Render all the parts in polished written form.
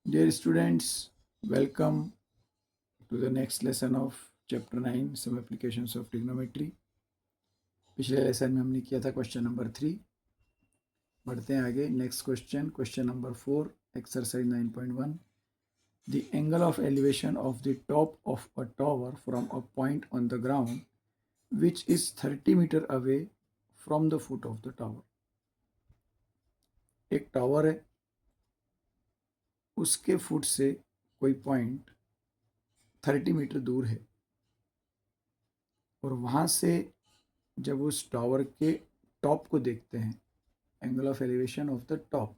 Dear students, welcome to the next lesson of chapter 9 some applications of trigonometry. पिछले lesson में हमने किया था क्वेश्चन नंबर 3. बढ़ते हैं आगे. Next question number 4, exercise 9.1. The angle of elevation of the top of a tower from a point on the ground which is 30 meter away from the foot of the tower. एक tower है, उसके foot से कोई point 30 metre दूर है और वहाँ से जब उस टावर के टॉप को देखते हैं, angle of elevation of the top,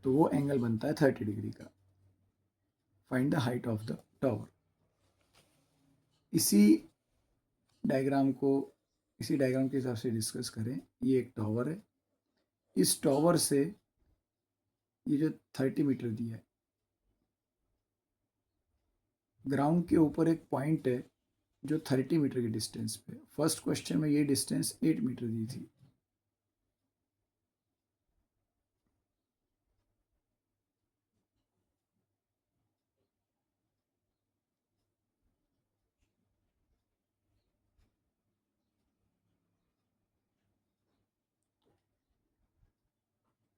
तो वो एंगल बनता है 30 डिग्री का. Find the height of the tower. इसी डायग्राम के हिसाब से डिस्कस करें. ये एक टावर है. इस टावर से ये जो 30 मीटर दिया है, ग्राउंड के ऊपर एक पॉइंट है जो 30 मीटर की डिस्टेंस पे. फर्स्ट क्वेश्चन में ये डिस्टेंस 8 मीटर दी थी.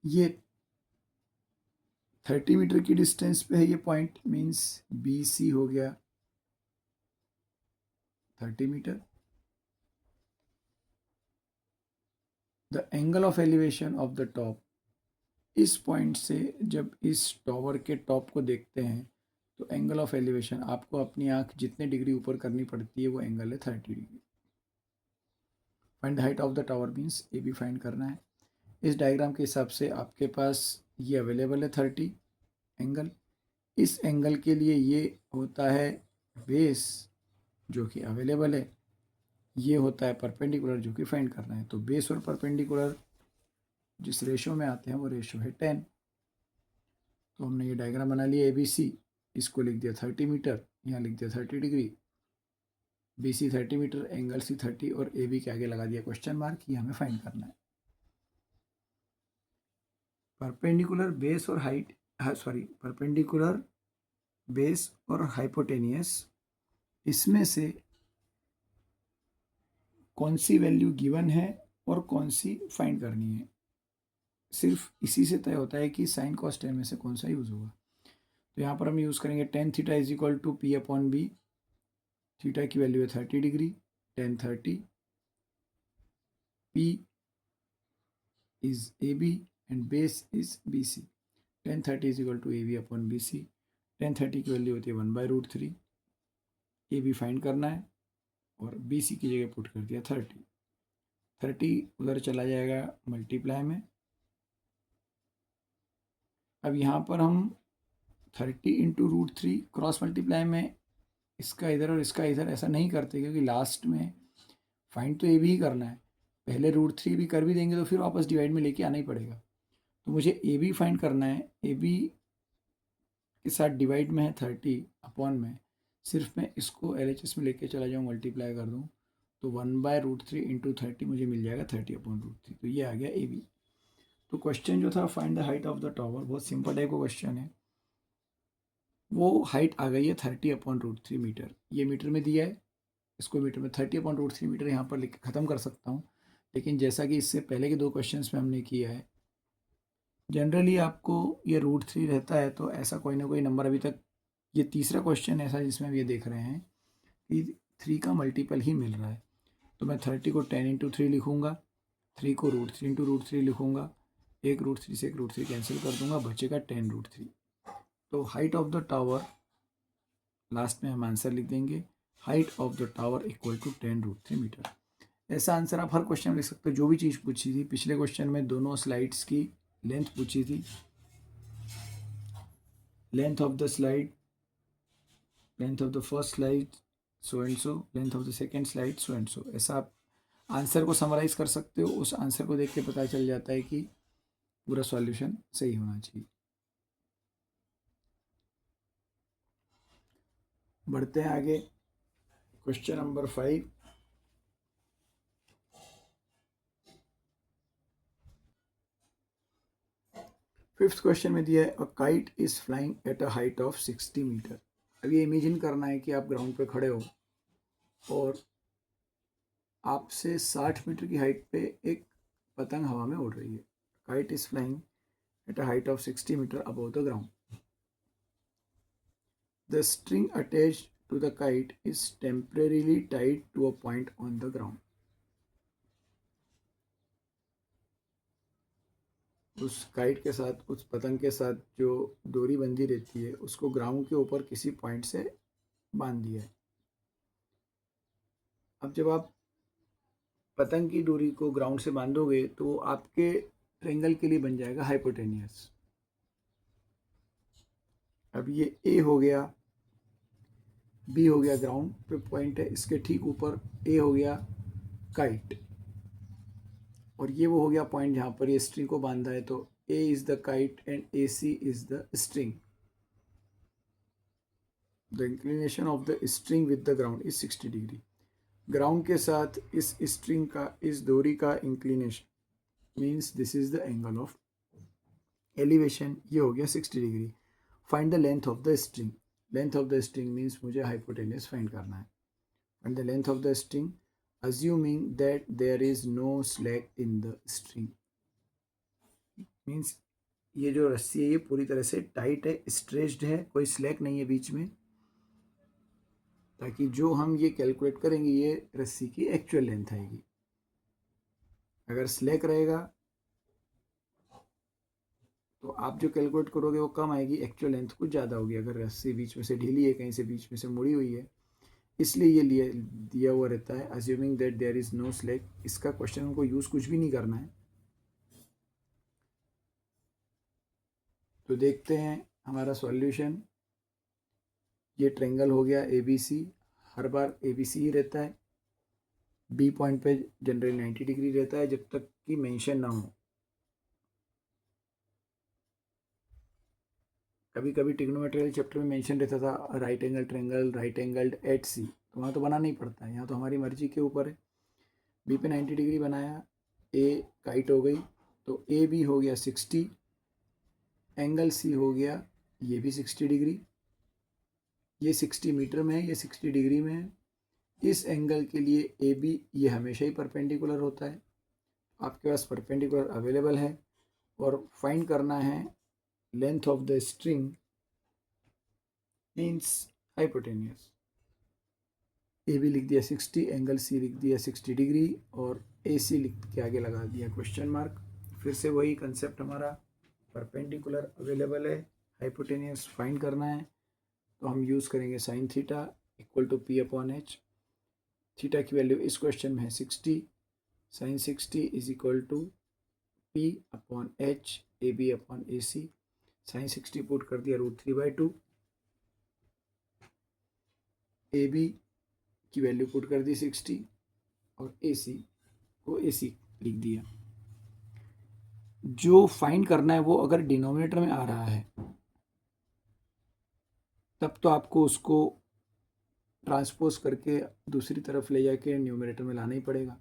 ये 30 मीटर की डिस्टेंस पे है ये पॉइंट, मीन्स बी सी हो गया 30 metre. The angle of elevation of the top, इस पॉइंट से जब इस टावर के टॉप को देखते हैं तो एंगल ऑफ एलिवेशन आपको अपनी आंख जितने डिग्री ऊपर करनी पड़ती है वो एंगल है 30 degree. Find the height of the tower means A B find करना है. इस डायग्राम के हिसाब से आपके पास ये अवेलेबल है 30 एंगल. इस एंगल के लिए ये होता है बेस जो कि अवेलेबल है, ये होता है परपेंडिकुलर जो कि फाइंड करना है. तो बेस और परपेंडिकुलर जिस रेशो में आते हैं वो रेशो है 10. तो हमने ये डायग्राम बना लिया ABC. इसको लिख दिया 30 मीटर, यहाँ लिख दिया 30 degree. BC 30 metre, angle C 30 और AB के आगे लगा दिया क्वेश्चन मार्क. ये हमें फाइंड करना है. परपेंडिकुलर बेस और हाइट, परपेंडिकुलर बेस और हाइपोटेनियस, इसमें से कौन सी वैल्यू गिवन है और कौन सी फाइंड करनी है, सिर्फ इसी से तय होता है कि साइन कॉस टेन में से कौन सा यूज़ होगा. तो यहाँ पर हम यूज़ करेंगे tan theta is equal to P upon B. Theta की वैल्यू है 30 degree, tan 30. P is A B and base is B C. Tan 30 is equal to A B upon B C. Tan 30 की value होती है 1/√3. ए B find करना है और B C की जगह पुट कर दिया 30. 30 उधर चला जाएगा मल्टीप्लाई में. अब यहाँ पर हम 30 इंटू √3 क्रॉस मल्टीप्लाई में इसका इधर और इसका इधर ऐसा नहीं करते, क्योंकि लास्ट में फाइंड तो ए भी ही करना है. पहले √3 भी कर भी देंगे तो फिर वापस डिवाइड में लेके आना ही पड़ेगा. तो मुझे ए बी फाइंड करना है. ए बी के साथ डिवाइड में है 30 अपॉन में. सिर्फ मैं इसको LHS में लेके चला जाऊँ, मल्टीप्लाई कर दूँ तो 1/√3 इंटू 30 मुझे मिल जाएगा 30/√3. तो ये आ गया ए बी. तो क्वेश्चन जो था find the height of the tower, बहुत सिंपल टाइप का क्वेश्चन है. वो हाइट आ गई है 30/√3 मीटर. ये मीटर में दिया है, इसको मीटर में 30/√3 मीटर यहाँ पर लिख ख़त्म कर सकता हूँ. लेकिन जैसा कि इससे पहले के दो क्वेश्चंस में हमने किया है, जनरली आपको ये √3 रहता है तो ऐसा कोई ना कोई नंबर, अभी तक ये तीसरा क्वेश्चन ऐसा जिसमें हम ये देख रहे हैं कि 3 का मल्टीपल ही मिल रहा है. तो मैं 30 को 10 इंटू 3 लिखूँगा, 3 को √3 इंटू √3 लिखूँगा, एक √3 से एक √3 कैंसिल कर दूंगा, बचेगा 10√3. तो height of the tower, last में हम आंसर लिख देंगे height of the tower equal to 10√3 metre. ऐसा आंसर आप हर क्वेश्चन में लिख सकते हो. जो भी चीज़ पूछी थी पिछले क्वेश्चन में, दोनों स्लाइड्स की लेंथ पूछी थी. Length of the slide, length of the first slide so and so, length of the second slide so and so. ऐसा आप आंसर को समराइज कर सकते हो. उस आंसर को देख के पता चल जाता है कि पूरा सॉल्यूशन सही होना चाहिए. बढ़ते हैं आगे. Question number 5. फिफ्थ क्वेश्चन में दिया है a kite is flying at a height of 60 metre. अब ये इमेजिन करना है कि आप ग्राउंड पे खड़े हो और आपसे 60 मीटर की हाइट पे एक पतंग हवा में उड़ रही है। Kite is flying at a height of 60 metre above the ground. The string attached to the kite is temporarily tied to a point on the ground. उस काइट के साथ, उस पतंग के साथ जो डोरी बंधी रहती है उसको ग्राउंड के ऊपर किसी पॉइंट से बांध दिया है। अब जब आप पतंग की डोरी को ग्राउंड से बांधोगे तो आपके ट्रेंगल के लिए बन जाएगा हाइपोटेनियस। अब ये ए हो गया, बी हो गया ग्राउंड पे पॉइंट है, इसके ठीक ऊपर ए हो गया काइट, और ये वो हो गया पॉइंट जहाँ पर ये स्ट्रिंग को बांधा है। तो A is the kite and A C is the string. The inclination of the string with the ground is 60 degree. Ground के साथ इस स्ट्रिंग का, इस डोरी का inclination means this is the angle of elevation, ये हो गया 60 degree. Find the length of the string. Length of the string means मुझे हाइपोटेनियस फाइंड करना है। Find the length of the string assuming that there is no slack in the string। Means ये जो रस्सी है ये पूरी तरह से टाइट है, स्ट्रेच्ड है, कोई स्लैक नहीं है बीच में, ताकि जो हम ये कैलकुलेट करेंगे ये रस्सी की एक्चुअल लेंथ आएगी। अगर स्लैक रहेगा तो आप जो कैलकुलेट करोगे वो कम आएगी, एक्चुअल लेंथ कुछ ज़्यादा होगी। अगर रस्सी बीच में से ढीली है, कहीं से बीच में से मुड़ी हुई है, इसलिए ये दिया हुआ रहता है assuming that there is no slack. इसका क्वेश्चन हमको यूज़ कुछ भी नहीं करना है। तो देखते हैं हमारा सॉल्यूशन। ये ट्रेंगल हो गया A B C, her bar A B सी ही रहता है। बी पॉइंट पे जनरली 90 डिग्री रहता है जब तक कि मेंशन ना हो। कभी कभी ट्रिग्नोमेट्रियल चैप्टर में मेंशन रहता था right angle triangle, right angled at C, तो वहाँ तो बनाना ही पड़ता है। यहाँ तो हमारी मर्जी के ऊपर है। बी पे 90 डिग्री बनाया, ए काइट हो गई, तो ए बी हो गया 60, एंगल सी हो गया ये भी 60 डिग्री। ये 60 मीटर में है, ये 60 डिग्री में है। इस एंगल के लिए ए बी ये हमेशा ही परपेंडिकुलर होता है। आपके पास परपेंडिकुलर अवेलेबल है और फाइंड करना है length of the string means hypotenuse. A B लिख दिया 60, एंगल सी लिख दिया 60 डिग्री और ए सी लिख के आगे लगा दिया क्वेश्चन मार्क। फिर से वही कंसेप्ट हमारा, परपेंडिकुलर अवेलेबल है, हाइपोटेनियस फाइंड करना है, तो हम यूज़ करेंगे sine theta equal to P upon H. Theta की वैल्यू इस क्वेश्चन में है 60, sine 60 is equal to P upon H A B upon A C. Sine 60 put कर दिया √3/2, ए बी की वैल्यू पुट कर दी 60 और ए सी को ए सी लिख दिया। जो फाइंड करना है वो अगर डिनोमिनेटर में आ रहा है तब तो आपको उसको ट्रांसपोज करके दूसरी तरफ ले जाके न्यूमरेटर में लाना ही पड़ेगा।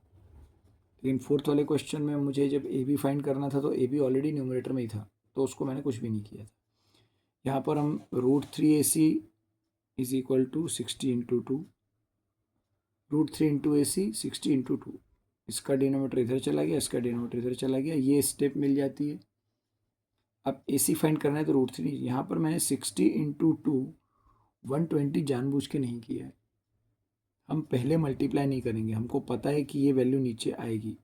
लेकिन फोर्थ वाले क्वेश्चन में मुझे जब ए बी फाइंड करना था तो ए बी ऑलरेडी न्यूमरेटर में ही था, तो उसको मैंने कुछ भी नहीं किया था। यहाँ पर हम √3AC is equal to 60 into 2, √3 into A C 60 into 2, इसका डिनोमीटर इधर चला गया, इसका डिनोमीटर इधर चला गया, ये स्टेप मिल जाती है। अब ए सी फाइंड करना है तो √3, यहाँ पर मैंने 60 इंटू 2 120 जानबूझ के नहीं किया है। हम पहले मल्टीप्लाई नहीं करेंगे, हमको पता है कि ये वैल्यू नीचे आएगी,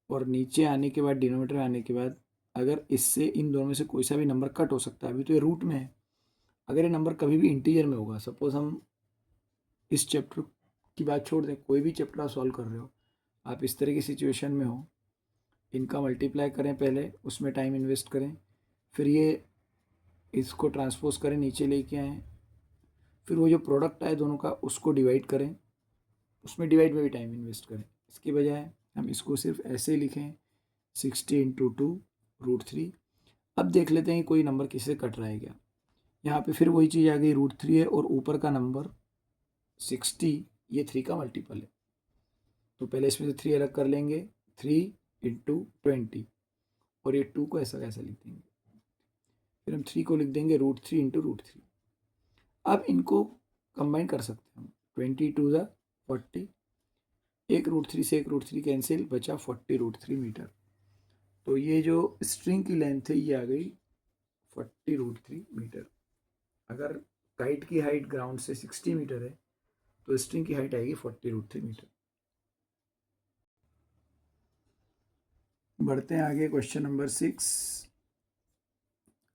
और नीचे आने के बाद डिनोमीटर में आने के बाद अगर इससे इन दोनों में से कोई सा भी नंबर कट हो सकता है। अभी तो ये रूट में है, अगर ये नंबर कभी भी इंटीजर में होगा, सपोज हम इस चैप्टर की बात छोड़ दें, कोई भी चैप्टर आप सॉल्व कर रहे हो, आप इस तरह की सिचुएशन में हो, इनका मल्टीप्लाई करें पहले, उसमें टाइम इन्वेस्ट करें, फिर ये इसको ट्रांसपोज करें, नीचे लेके आएँ, फिर वो जो प्रोडक्ट आए दोनों का उसको डिवाइड करें, उसमें डिवाइड में भी टाइम इन्वेस्ट करें। इसके बजाय हम इसको सिर्फ ऐसे ही लिखें 60 इंटू 2 √3। अब देख लेते हैं कोई नंबर किससे कट रहा है क्या। यहाँ पे फिर वही चीज़ आ गई, √3 है और ऊपर का नंबर 60, ये 3 का मल्टीपल है, तो पहले इसमें से 3 अलग कर लेंगे, 3 इंटू 20, और ये 2 को ऐसा कैसा लिख देंगे, फिर हम 3 को लिख देंगे √3 इंटू √3। अब इनको कंबाइन कर सकते हैं हम, 22 ज़ा 40, एक √3 से एक √3 कैंसिल, बचा 40 √3 मीटर। तो ये जो स्ट्रिंग की लेंथ है ये आ गई 40 √3 मीटर। अगर काइट की हाइट ग्राउंड से 60 मीटर है तो स्ट्रिंग की हाइट आएगी 40 √3 मीटर। बढ़ते हैं आगे, question number 6।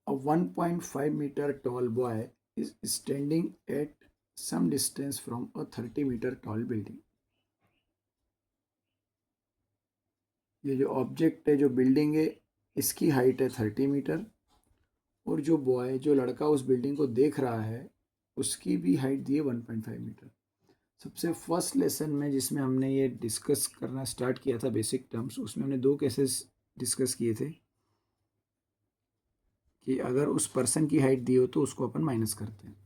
A 1.5 meter tall boy is standing at some distance from a 30 meter tall building। ये जो ऑब्जेक्ट है, जो बिल्डिंग है, इसकी हाइट है 30 मीटर, और जो बॉय, जो लड़का उस बिल्डिंग को देख रहा है, उसकी भी हाइट दी है 1.5 मीटर। सबसे फर्स्ट लेसन में जिसमें हमने ये डिस्कस करना स्टार्ट किया था बेसिक टर्म्स, उसमें हमने 2 केसेस डिस्कस किए थे कि अगर उस पर्सन की हाइट दी हो तो उसको अपन माइनस करते हैं।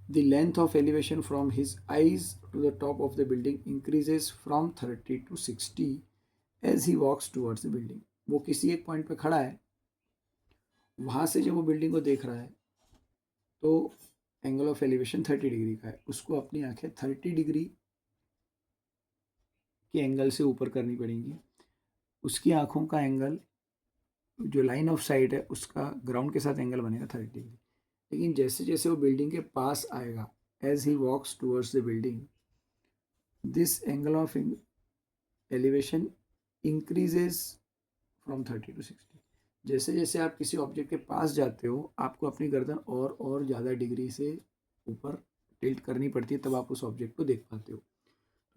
The length of elevation from his eyes to the top of the building increases from 30 to 60 as he walks towards the building। वो किसी एक पॉइंट पे खड़ा है, वहाँ से जब वो बिल्डिंग को देख रहा है तो एंगल ऑफ एलिवेशन 30 डिग्री का है, उसको अपनी आंखें 30 डिग्री के एंगल से ऊपर करनी पड़ेंगी। उसकी आंखों का एंगल, जो लाइन ऑफ साइट है, उसका ग्राउंड के साथ एंगल बनेगा 30 डिग्री। लेकिन जैसे जैसे वो बिल्डिंग के पास आएगा, as he walks towards the building, this angle of elevation increases from 30 to 60। जैसे जैसे आप किसी ऑब्जेक्ट के पास जाते हो, आपको अपनी गर्दन और ज़्यादा डिग्री से ऊपर टिल्ट करनी पड़ती है, तब आप उस ऑब्जेक्ट को देख पाते हो।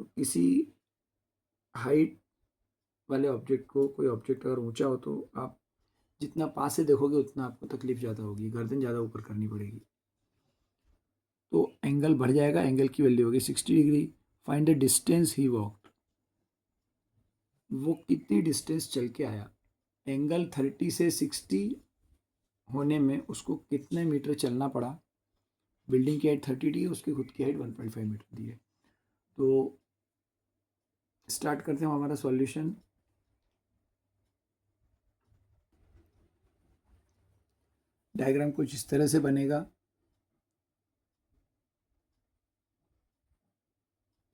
तो किसी हाइट वाले ऑब्जेक्ट को, कोई ऑब्जेक्ट अगर ऊंचा हो तो आप जितना पास से देखोगे उतना आपको तकलीफ ज़्यादा होगी, गर्दन ज़्यादा ऊपर करनी पड़ेगी, तो एंगल बढ़ जाएगा। एंगल की वैल्यू होगी 60 degree. Find the distance he walked, वो कितनी डिस्टेंस चल के आया। एंगल 30 से 60 होने में उसको कितने मीटर चलना पड़ा। बिल्डिंग की हाइट 30 डी है, उसकी खुद की हाइट 1.5 मीटर दी है। तो स्टार्ट करते हैं हमारा सॉल्यूशन। डायग्राम कुछ इस तरह से बनेगा।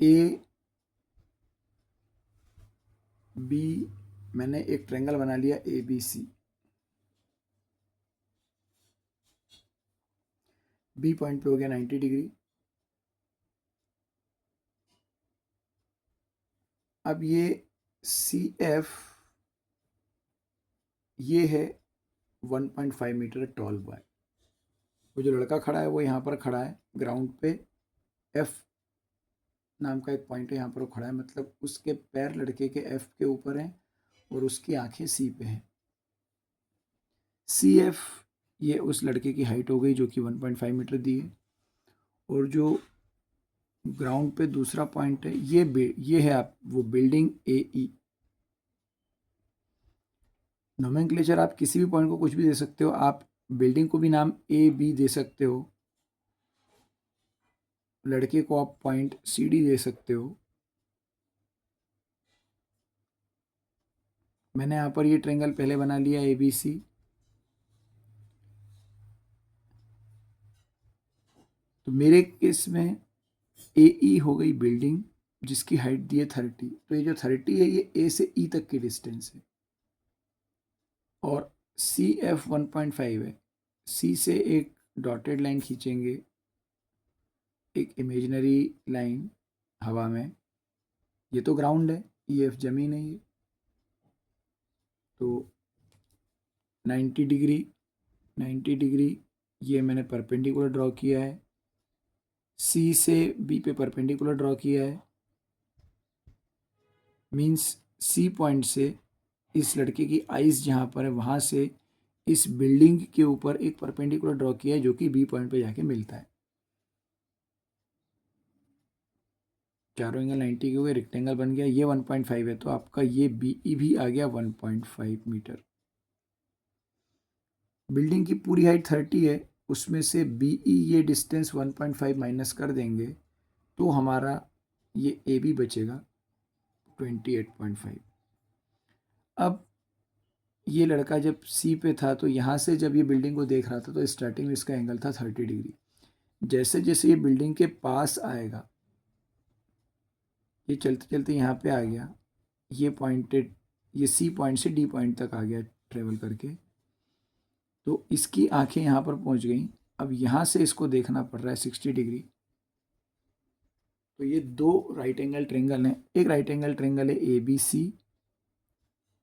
ए बी, मैंने एक ट्रायंगल बना लिया A B C. B point पे हो गया 90 डिग्री। अब ये सी एफ, ये है 1.5 मीटर टॉल बॉय। वो जो लड़का खड़ा है वो यहाँ पर खड़ा है ग्राउंड पे, एफ नाम का एक पॉइंट है, यहाँ पर वो खड़ा है, मतलब उसके पैर लड़के के एफ के ऊपर हैं और उसकी आंखें सी पे हैं। सी एफ, ये उस लड़के की हाइट हो गई जो कि 1.5 मीटर दी है। और जो ग्राउंड पे दूसरा पॉइंट है, ये है आप वो बिल्डिंग ए ई। नोमेनक्लेचर आप किसी भी पॉइंट को कुछ भी दे सकते हो। आप बिल्डिंग को भी नाम ए बी दे सकते हो, लड़के को आप पॉइंट सी डी दे सकते हो। मैंने यहाँ पर ये ट्रायंगल पहले बना लिया ए बी सी। तो मेरे केस में ए ई हो गई बिल्डिंग जिसकी हाइट दी है 30। तो ये जो 30 है ये ए से ई तक की डिस्टेंस है। और सी एफ 1.5 है। सी से एक डॉटेड लाइन खींचेंगे, एक इमेजिनरी लाइन हवा में। ये तो ग्राउंड है, ई एफ जमीन है ये। तो 90 डिग्री, 90 डिग्री ये मैंने परपेंडिकुलर ड्रॉ किया है। सी से बी पे परपेंडिकुलर ड्रॉ किया है। मीन्स सी पॉइंट से इस लड़के की आइज़ जहाँ पर है वहाँ से इस बिल्डिंग के ऊपर एक परपेंडिकुलर ड्रॉ किया है जो कि बी पॉइंट पे जाके मिलता है। चारों एंगल 90 के हुए, रेक्टेंगल बन गया। ये 1.5 है तो आपका ये बी ई भी आ गया 1.5 मीटर। बिल्डिंग की पूरी हाइट 30 है, उसमें से बी ई ये डिस्टेंस 1.5 माइनस कर देंगे तो हमारा ये ए बी बचेगा 28.5। अब ये लड़का जब सी पे था तो यहाँ से जब ये बिल्डिंग को देख रहा था तो स्टार्टिंग में इसका एंगल था 30 डिग्री। जैसे जैसे ये बिल्डिंग के पास आएगा, ये चलते चलते यहाँ पे आ गया, ये पॉइंटेड, ये सी पॉइंट से डी पॉइंट तक आ गया ट्रेवल करके, तो इसकी आंखें यहाँ पर पहुँच गई। अब यहाँ से इसको देखना पड़ रहा है 60 डिग्री। तो ये दो राइट एंगल ट्रेंगल हैं। एक राइट एंगल ट्रेंगल है ए बी सी,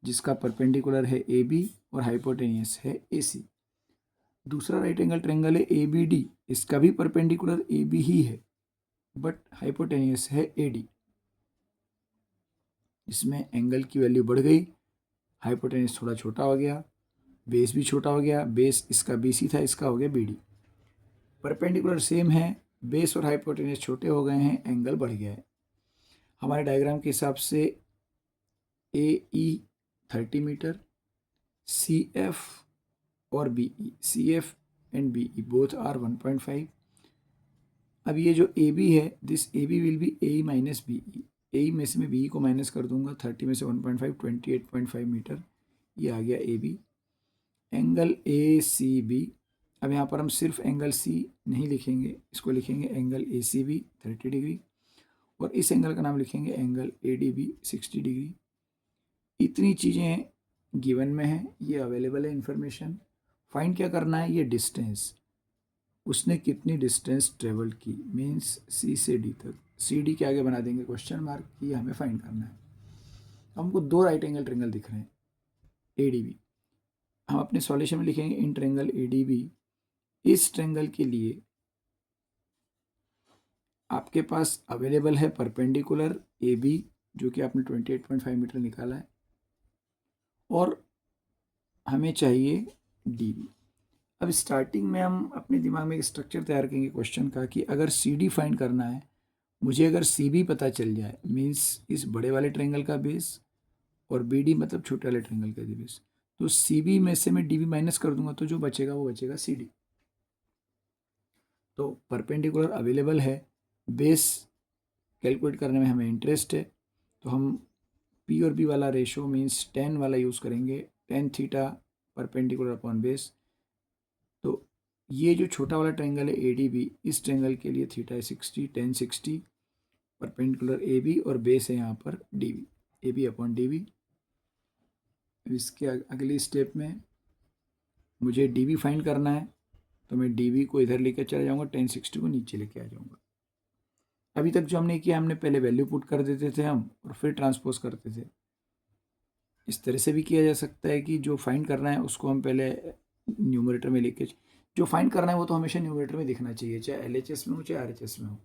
जिसका परपेंडिकुलर है ए बी और हाइपोटेनियस है ए सी। दूसरा राइट एंगल ट्रेंगल है ए बी डी, इसका भी परपेंडिकुलर ए बी ही है बट हाइपोटेनियस है ए डी। इसमें एंगल की वैल्यू बढ़ गई, हाइपोटेनियस थोड़ा छोटा हो गया, बेस भी छोटा हो गया। बेस इसका बी सी था, इसका हो गया बी डी। परपेंडिकुलर सेम है, बेस और हाइपोटेनियस छोटे हो गए हैं, एंगल बढ़ गया है। हमारे डायग्राम के हिसाब से A E 30 metre, C F और B E, C F and B E both are 1.5। अब ये जो ए बी है, this A B will be A minus B E. A में से मैं बी को माइनस कर दूंगा, 30 में से 1.5, 28.5 मीटर, ये आ गया A B. Angle A C B, अब यहाँ पर हम सिर्फ एंगल सी नहीं लिखेंगे, इसको लिखेंगे angle A C B 30 degree, और इस एंगल का नाम लिखेंगे angle A D B 60 degree. इतनी चीज़ें गिवन में है, ये अवेलेबल है इन्फॉर्मेशन। फाइंड क्या करना है, ये डिस्टेंस, उसने कितनी डिस्टेंस ट्रेवल की, मीन्स सी से डी तक। सी डी के आगे बना देंगे क्वेश्चन मार्क, ये हमें फाइंड करना है। हमको दो राइट एंगल ट्रेंगल दिख रहे हैं ए डी बी, हम अपने सॉल्यूशन में लिखेंगे in triangle A D B. इस ट्रेंगल के लिए आपके पास अवेलेबल है परपेंडिकुलर ए बी, जो कि आपने 28.5 मीटर निकाला है, और हमें चाहिए डी बी। अब स्टार्टिंग में हम अपने दिमाग में एक स्ट्रक्चर तैयार करेंगे क्वेश्चन का कि अगर सी डी फाइंड करना है, मुझे अगर सी बी पता चल जाए, मीन्स इस बड़े वाले ट्रेंगल का बेस, और बी डी मतलब छोटे वाले ट्रेंगल का बेस, तो सी बी में से मैं डी बी माइनस कर दूंगा, तो जो बचेगा वो बचेगा सी डी। तो परपेंडिकुलर अवेलेबल है, बेस कैलकुलेट करने में हमें इंटरेस्ट है, तो हम पी और बी वाला रेशो मीन्स 10 वाला यूज़ करेंगे, 10 थीटा परपेंडिकुलर अपॉन बेस। तो ये जो छोटा वाला ट्रेंगल है ए डी बी, इस ट्रेंगल के लिए थीटा है 60, 10 60, परपेंडिकुलर ए बी, और बेस है यहाँ पर D B, A B upon D B. इसके अगली स्टेप में मुझे डी बी फाइंड करना है, तो मैं डी बी को इधर लेकर चला जाऊँगा, 1060 को नीचे लेके आ जाऊँगा। अभी तक जो हमने किया, हमने पहले वैल्यू पुट कर देते थे हम, और फिर ट्रांसपोज करते थे। इस तरह से भी किया जा सकता है कि जो फाइंड करना है उसको हम पहले न्यूमरेटर में लेके, जो फाइंड करना है वो तो हमेशा न्यूमरेटर में दिखना चाहिए, चाहे LHS में हो चाहे RHS में हो।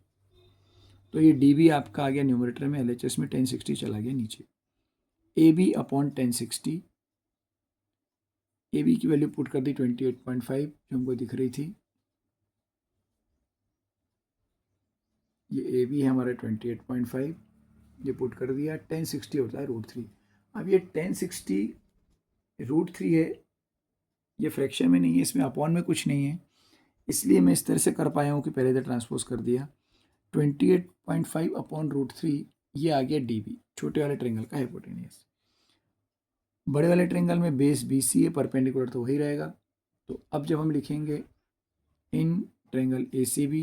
तो ये डी बी आपका आ गया न्यूमरेटर में, LHS में 1060 चला गया नीचे। A B upon 1060, A B की वैल्यू पुट कर दी 28.5 जो हमको दिख रही थी, ये ए बी है हमारा 28.5, ये पुट कर दिया। 1060 होता है √3। अब ये 1060 √3 है, ये फ्रैक्शन में नहीं है, इसमें अपॉन में कुछ नहीं है, इसलिए मैं इस तरह से कर पाया हूँ कि पहले इधर ट्रांसपोज कर दिया। 28.5 अपॉन √3, ये आ गया डी बी, छोटे वाले ट्रेंगल का हाइपोटेनियस। बड़े वाले ट्रेंगल में बेस बी सी है, परपेंडिकुलर तो वही रहेगा। तो अब जब हम लिखेंगे in triangle A C B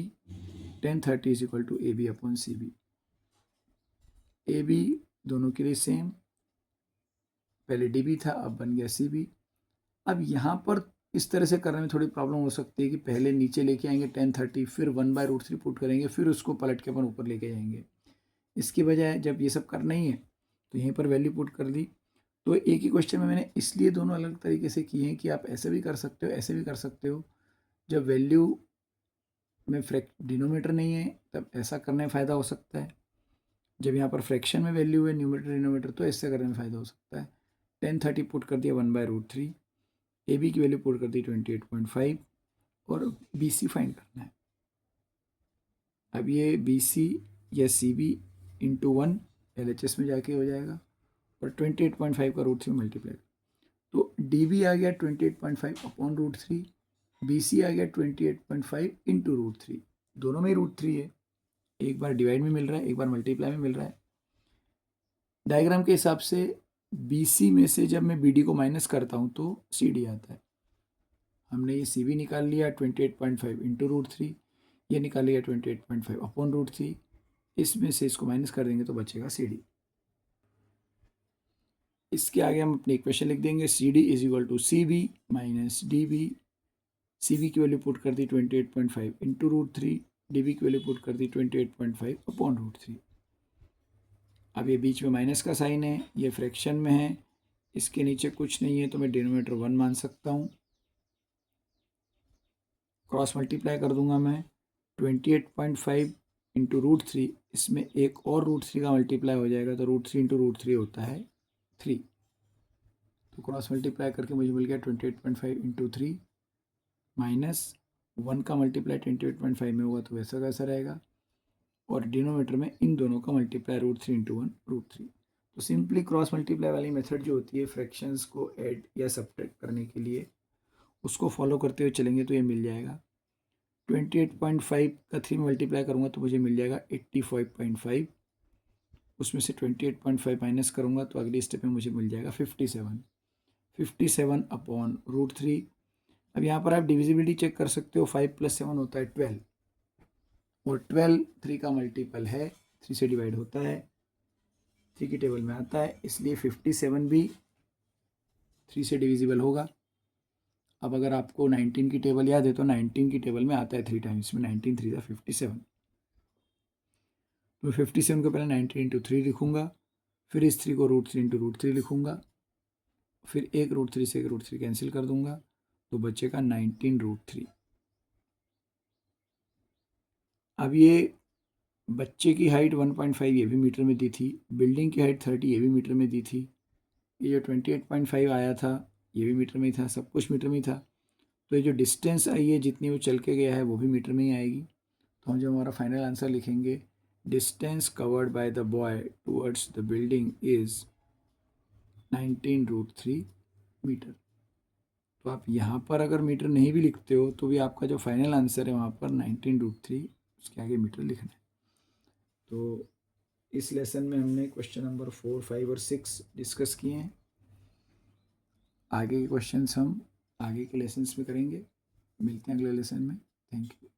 1030 is equal to A B upon C B. A B दोनों के लिए सेम, पहले डी बी था, अब बन गया सी बी। अब यहाँ पर इस तरह से करने में थोड़ी प्रॉब्लम हो सकती है कि पहले नीचे लेके आएंगे 1030, फिर 1/√3 पुट करेंगे, फिर उसको पलट के अपन ऊपर लेके जाएंगे। इसकी बजाय जब ये सब करना ही है तो यहीं पर वैल्यू पुट कर दी। तो एक ही क्वेश्चन में मैंने इसलिए दोनों अलग तरीके से किए हैं कि आप ऐसे भी कर सकते हो, ऐसे भी कर सकते हो। जब वैल्यू में डिनोमीटर नहीं है तब ऐसा करने में फ़ायदा हो सकता है, जब यहाँ पर फ्रैक्शन में वैल्यू है न्यूमरेटर डिनोमीटर, तो ऐसे करने में फ़ायदा हो सकता है। 1030 पुट कर दिया 1/√3, ए बी की वैल्यू पुट कर दी 28.5, और बी सी फाइंड करना है। अब ये बी सी या सी बी इंटू 1 LHS में जाके हो जाएगा, और 28.5 का √3 मल्टीप्लाई, तो डी बी आ गया 28.5 अपॉन √3, बी सी आ गया 28.5 इंटू √3, दोनों में ही √3 है, एक बार डिवाइड में मिल रहा है, एक बार मल्टीप्लाई में मिल रहा है। डायग्राम के हिसाब से BC में से जब मैं BD को माइनस करता हूँ तो CD आता है। हमने ये CB निकाल लिया 28.5 इंटू रूट थ्री, ये निकाल लिया 28.5 अपॉन रूट थ्री, इसमें से इसको माइनस कर देंगे तो बचेगा CD। इसके आगे हम अपनी इक्वेशन लिख देंगे CD is equal to CB minus DB। CB की वैल्यू पुट कर दी 28.5 इंटू रूट थ्री, DB की वैल्यू पुट कर दी 28.5 अपॉन रूट थ्री। अब ये बीच में माइनस का साइन है, ये फ्रैक्शन में है, इसके नीचे कुछ नहीं है तो मैं डिनोमिनेटर 1 मान सकता हूँ। क्रॉस मल्टीप्लाई कर दूंगा मैं 28.5 इंटू रूट थ्री, इसमें एक और रूट थ्री का मल्टीप्लाई हो जाएगा तो root three into root three होता है 3। तो क्रॉस मल्टीप्लाई करके मुझे मिल गया 28.5 इंटू थ्री माइनस 1 का मल्टीप्लाई 28.5 में होगा तो वैसा कैसा रहेगा, और डिनोमीटर में इन दोनों का multiply root three into one root three. तो सिंपली क्रॉस मल्टीप्लाई वाली मेथड जो होती है फ्रैक्शंस को ऐड या सब्ट्रैक्ट करने के लिए, उसको फॉलो करते हुए चलेंगे तो ये मिल जाएगा। 28.5 का 3 मल्टीप्लाई करूँगा तो मुझे मिल जाएगा 85.5, उसमें से 28.5 माइनस करूँगा तो अगली स्टेप में मुझे मिल जाएगा 57 अपॉन रूट थ्री। अब यहाँ पर आप डिविजिबिलिटी चेक कर सकते हो, 5 + 7 होता है 12, और 12 3 का मल्टीपल है, 3 से डिवाइड होता है, 3 की टेबल में आता है, इसलिए 57 भी 3 से डिविजिबल होगा। अब अगर आपको 19 की टेबल याद है तो 19 की टेबल में आता है 3 टाइम्स में, 19 3 × 57। तो 57 को पहले 19 इंटू थ्री लिखूँगा, फिर इस 3 को root three into root three लिखूँगा, फिर एक रूट थ्री से एक रूट थ्री कैंसिल कर दूंगा तो बचेगा 19√3। अब ये बच्चे की हाइट 1.5 ये भी मीटर में दी थी, बिल्डिंग की हाइट 30 ये भी मीटर में दी थी, ये जो 28.5 आया था ये भी मीटर में ही था, सब कुछ मीटर में ही था। तो ये जो डिस्टेंस आई है जितनी वो चल के गया है वो भी मीटर में ही आएगी। तो हम जो हमारा फाइनल आंसर लिखेंगे, distance covered by the boy towards the building is 19√3 metre. तो आप यहाँ पर अगर मीटर नहीं भी लिखते हो तो भी आपका जो फाइनल आंसर है वहाँ पर 19√3 उसके आगे मीटर लिखना है। तो इस लेसन में हमने क्वेश्चन नंबर 4, 5 और 6 डिस्कस किए हैं। आगे के क्वेश्चंस हम आगे के लेसन्स में करेंगे। मिलते हैं अगले लेसन में। Thank you.